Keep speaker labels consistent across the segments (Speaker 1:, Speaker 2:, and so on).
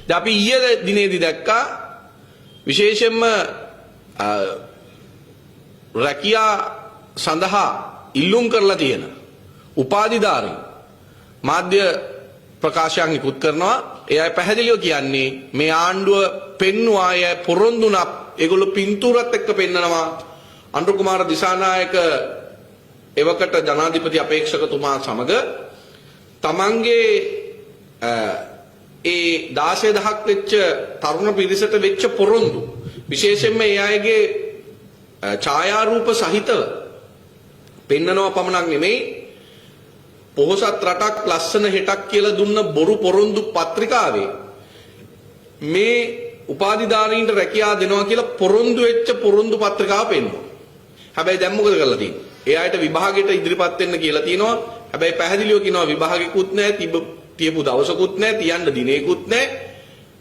Speaker 1: දැන් අපි ඊයේ දිනේදී දැක්කා විශේෂයෙන්ම රැකියා සඳහා ඉල්ලුම් කරලා තියෙන උපාධිධාරී මාධ්‍ය ප්‍රකාශයන් නිකුත් කරනවා. ඒ අය පැහැදිලිව කියන්නේ මේ ආණ්ඩුව පෙන්නවා අය පොරොන්දුනක් ඒගොල්ලෝ පින්තූරත් එක්ක පෙන්නනවා. අනුර කුමාර දිසානායක එවකට ජනාධිපති අපේක්ෂකතුමා සමග තමන්ගේ ඒ 16000ක් වෙච්ච තරුණ පිරිසට වෙච්ච පොරොන්දු විශේෂයෙන්ම ඒ අයගේ ඡායාරූප සහිතව පෙන්නනවා පමණක් නෙමෙයි පොහොසත් රටක් ලස්සන හෙටක් කියලා දුන්න බොරු පොරොන්දු පත්‍රිකාවේ මේ උපාධිධාරීන්ට රැකියාව දෙනවා කියලා පොරොන්දු වෙච්ච පොරොන්දු පත්‍රිකාව පෙන්වනවා. හැබැයි දැන් මොකද කරලා තියෙන්නේ? ඒ අයට විභාගයට ඉදිරිපත් වෙන්න කියලා තියෙනවා. හැබැයි පැහැදිලිව කියනවා විභාගෙකුත් නැහැ, තියපු දවසකුත් නැහැ, තියන්න දිනේකුත් නැහැ.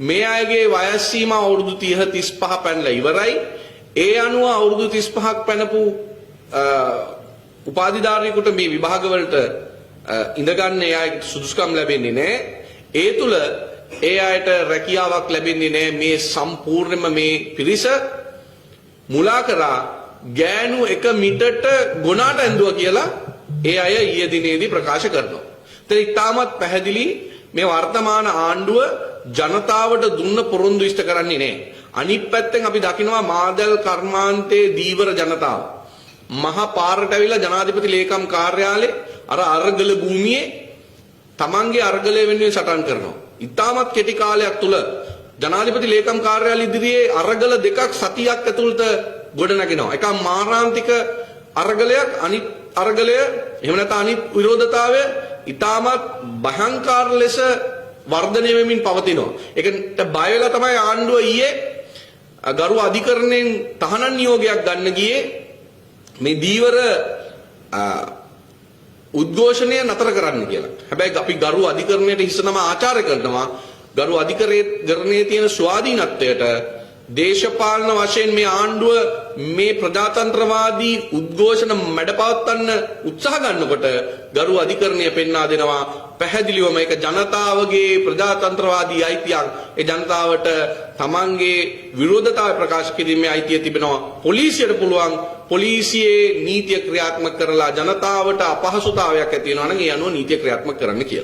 Speaker 1: මේ අයගේ වයස් සීමා අවුරුදු 30 35 පැනලා ඉවරයි. ඒ අනුව අවුරුදු 35ක් පැනපු උපාධිධාරියෙකුට මේ විභාග වලට ඉඳගන්න ඒ අයට සුදුසුකම් ලැබෙන්නේ නැහැ. ඒ තුල ඒ අයට රැකියාවක් ලැබෙන්නේ නැහැ. මේ සම්පූර්ණයෙන්ම මේ පිරිස මුලා කරා ගෑනු 1 මිටට ගොනාට ඇඳුවා කියලා ඒ අය ඊයේ දිනේදී ප්‍රකාශ කරනවා. ඒත් ඉතාමත් පැහැදිලි මේ වර්තමාන ආණ්ඩුව ජනතාවට දුන්න පොරොන්දු ඉෂ්ට කරන්නේ නැහැ. අනිත් පැත්තෙන් අපි දකිනවා මාදල් කර්මාන්තයේ දීවර ජනතාව මහා පාරට ඇවිල්ලා ජනාධිපති ලේකම් කාර්යාලේ අර අරගල භූමියේ තමන්ගේ අරගලය වෙනුවෙන් සටන් කරනවා. ඉතාමත් කෙටි කාලයක් තුල ජනාධිපති ලේකම් කාර්යාලය ඉදිරියේ අරගල දෙකක් සතියක් ඇතුළත ගොඩ නැගෙනවා. එකක් මාරාන්තික අරගලයක්, අනිත් අරගලය එහෙම නැත්නම් අනිත් විරෝධතාවය ඉතාමත් භයංකාර ලෙස වර්ධනය වෙමින් පවතිනවා. ඒකට බය වෙලා තමයි ආණ්ඩුව ඊයේ ගරු අධිකරණයෙන් තහනම් නියෝගයක් ගන්න ගියේ මේ දීවර උද්ඝෝෂණය නතර කරන්න කියලා. හැබැයි අපි ගරු අධිකරණයට හිසනම ආචාර්ය කරනවා. ගරු අධිකරණයේ තියෙන ස්වාධීනත්වයට දේශපාලන වශයෙන් මේ ආණ්ඩුව මේ ප්‍රජාතන්ත්‍රවාදී උද්ඝෝෂණ මැඩපවත්වන්න උත්සාහ ගන්නකොට ගරු අධිකරණය පෙන්වා දෙනවා පැහැදිලිවම ඒක ජනතාවගේ ප්‍රජාතන්ත්‍රවාදී අයිතියක්. ඒ ජනතාවට තමන්ගේ විරෝධතාවය ප්‍රකාශ කිරීමේ අයිතිය තිබෙනවා. පොලිසියට පුළුවන් පොලිසියේ නීතිය ක්‍රියාත්මක කරලා ජනතාවට අපහසුතාවයක් ඇති වෙනවා නම් ඒ අනුව නීතිය ක්‍රියාත්මක කරන්න කියලා.